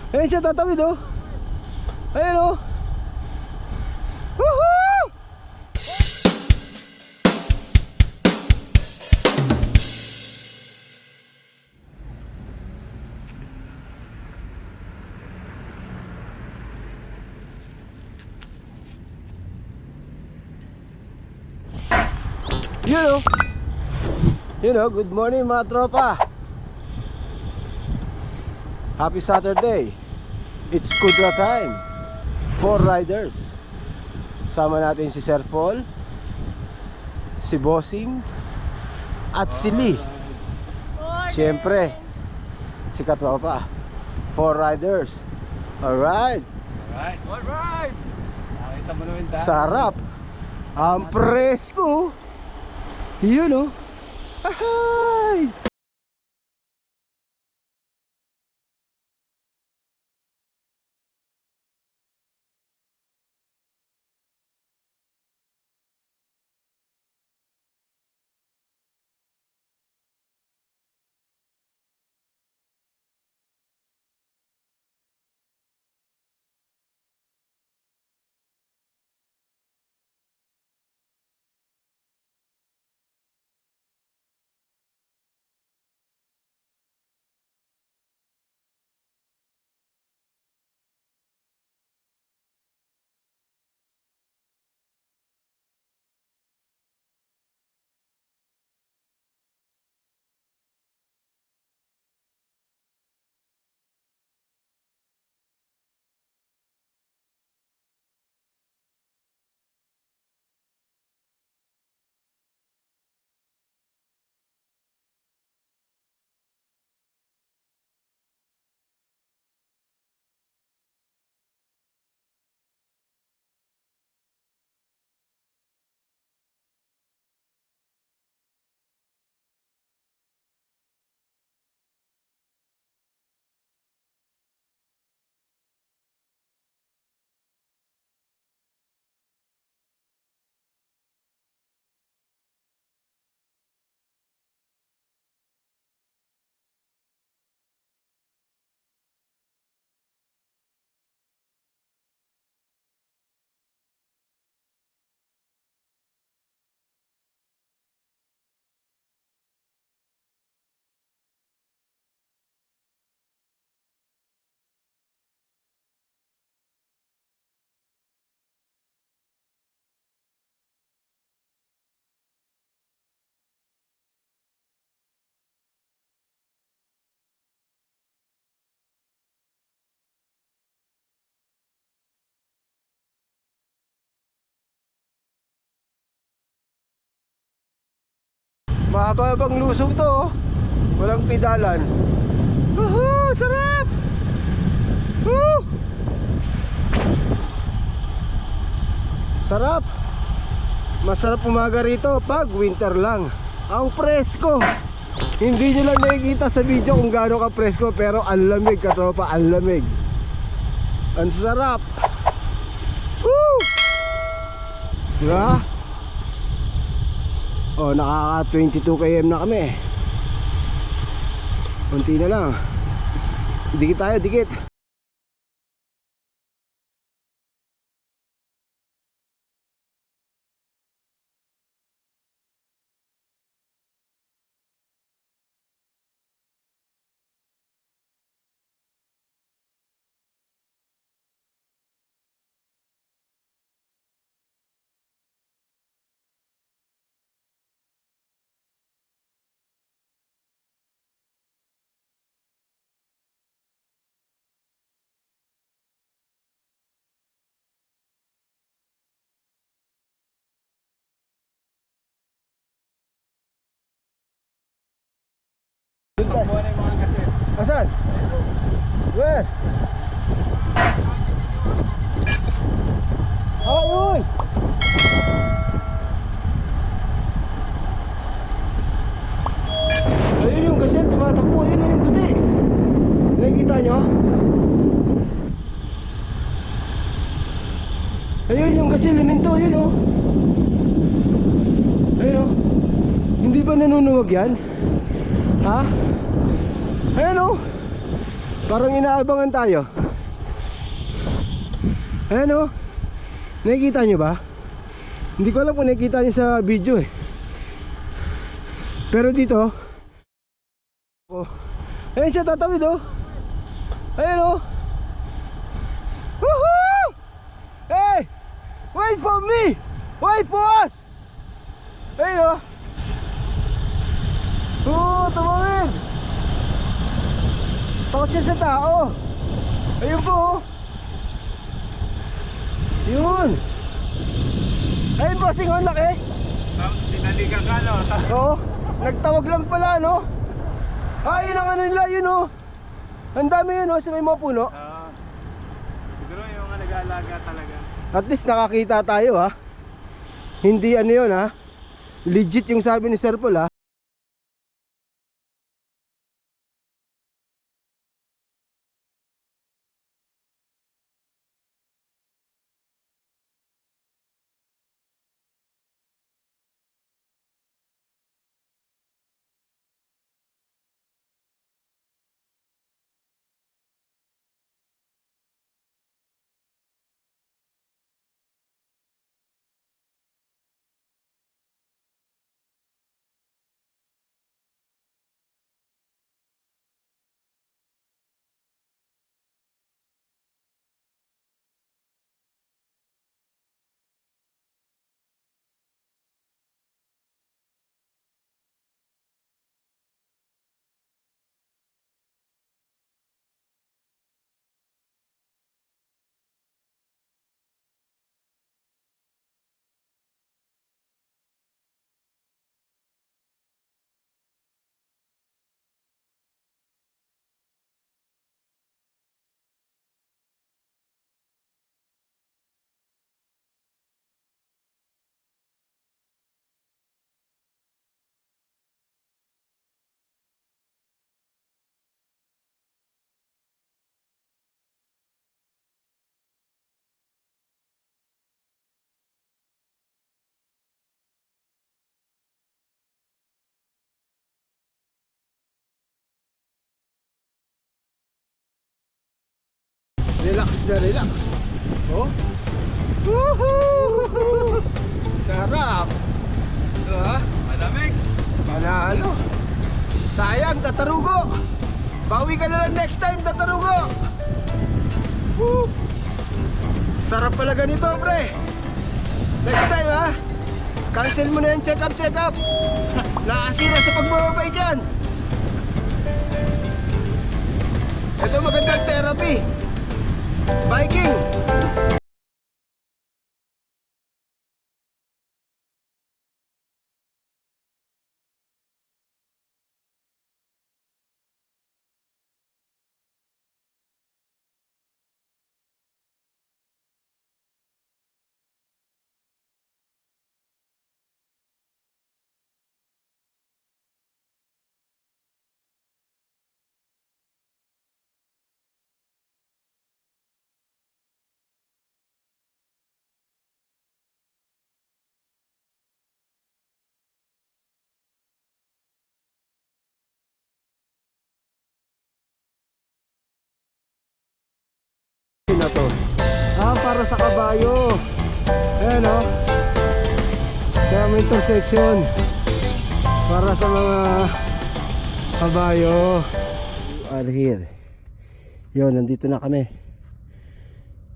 Ayun siya, tatawid oh. Ayun oh. Woohoo! You know, good morning mga tropa. Happy Saturday. It's Kudra time. 4 riders. Sama natin si Sir Paul, si Bossing, at si Lee. Siyempre, si katropa. 4 riders. Alright. Alright. Nakita mo naman dahil. Sarap. Ang presko. Yun oh. Ahay! Mahaba-habang lusong to oh. Walang pedalan. Woohoo! Sarap! Woo! Sarap! Masarap umaga rito pag winter lang. Ang presko. Hindi nyo lang nakikita sa video kung gaano ka presko, pero ang lamig katropa, ang lamig. Ang sarap. Woo! Diba? Oh, nakaka 22 km na kami. Kunti na lang. Dikit tayo, dikit. Asan? Where? Ayun! Ayun yung gasel, tumatakbo. Ayun yung puti. Nakikita nyo? Ayun yung gasel, liminto. Ayun o. Ayun o. Hindi ba nanunuwag yan? Ha? Ayun o. Parang inaabangan tayo. Ayan o. Nakikita nyo ba? Hindi ko alam kung nakikita nyo sa video eh. Pero dito oh, ayan siya tatawid oh. Ayan oh. Woohoo! Hey! Wait for me! Wait for us! Ayan oh. Tumawid! Takot siya sa tao. Ayun po oh. Yun. Ayun bossing oh, laki. Tinalikan ka no? Oo. Nagtawag lang pala no. Ah, yun ang ano nila yun oh. Ang dami yun oh, sa may mga puno. Siguro yung mga nag-aalaga talaga. At least nakakita tayo ha. Hindi ano yun ha. Legit yung sabi ni Sir Paul ha. Relax na relax. Oh. Woohoo! Sarap. Diba? Malamig. Panalo. Sayang, tatarugo. Bawi ka na lang next time, tatarugo. Woo! Sarap pala ganito, pre. Next time ha. Cancel mo na yung check up. Naasira sa pagbababay dyan. Ito magandang therapy. Biking. Na to. Para sa kabayo. Ayan o. Kaya may intersection para sa mga kabayo. We are here. Yun, nandito na kami.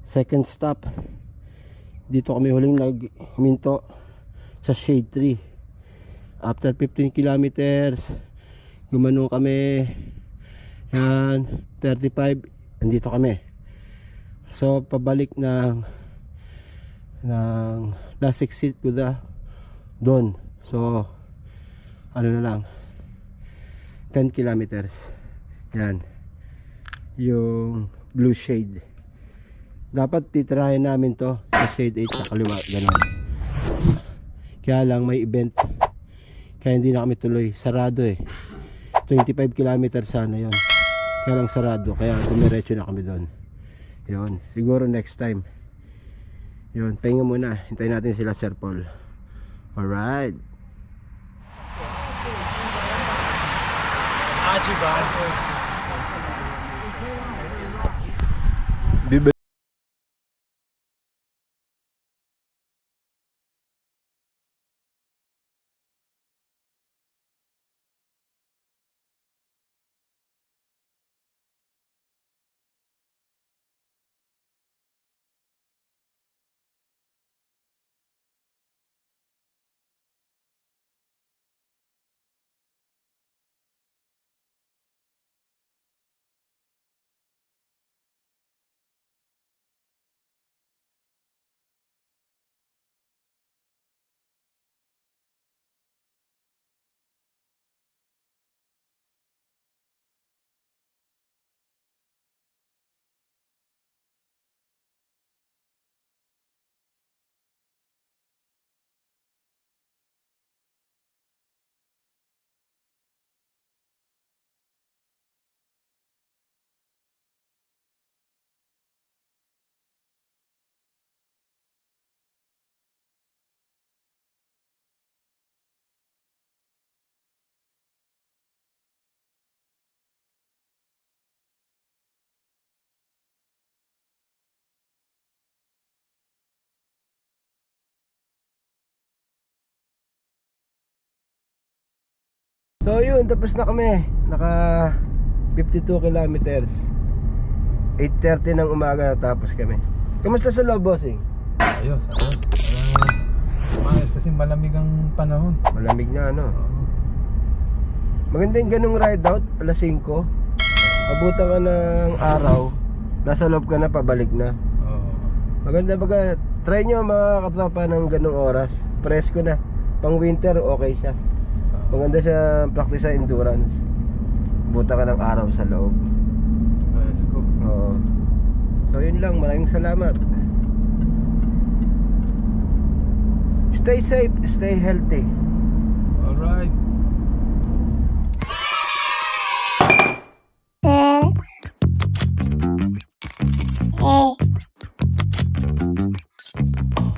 Second stop. Dito kami huling nagminto sa shade tree. After 15 kilometers gumano kami. Yan, 35. Nandito kami. So pabalik ng last exit ko doon. So ano na lang 10 kilometers. Yan yung blue shade. Dapat titirahin namin to sa shade 8 sa kaliwa, ganun. Kaya lang may event, kaya hindi na kami tuloy. Sarado eh. 25 kilometers sana yon. Kaya lang sarado, kaya dumiretso na kami doon. Yun, siguro next time. Yun, pahinga muna. Hintayin natin sila Sir Paul. Alright. Aji ba? yun, tapos na kami. Naka 52 kilometers. 8:30 ng umaga natapos kami. Kamusta sa loob, bossing? Ayos. Maayos kasi malamig ang panahon. Malamig na ano. Oo. Maganda yung ganung ride out, alas 5. Abutan ka ng araw, nasa loob ka na, pabalik na. Oo. Maganda baga, try nyo mga katropa ng ganung oras. Presko na. Pang winter, okay siya. Maganda siya practice sa endurance. Abutan ka ng araw sa loob. Presko. Oo. So yun lang, maraming salamat. Stay safe, stay healthy.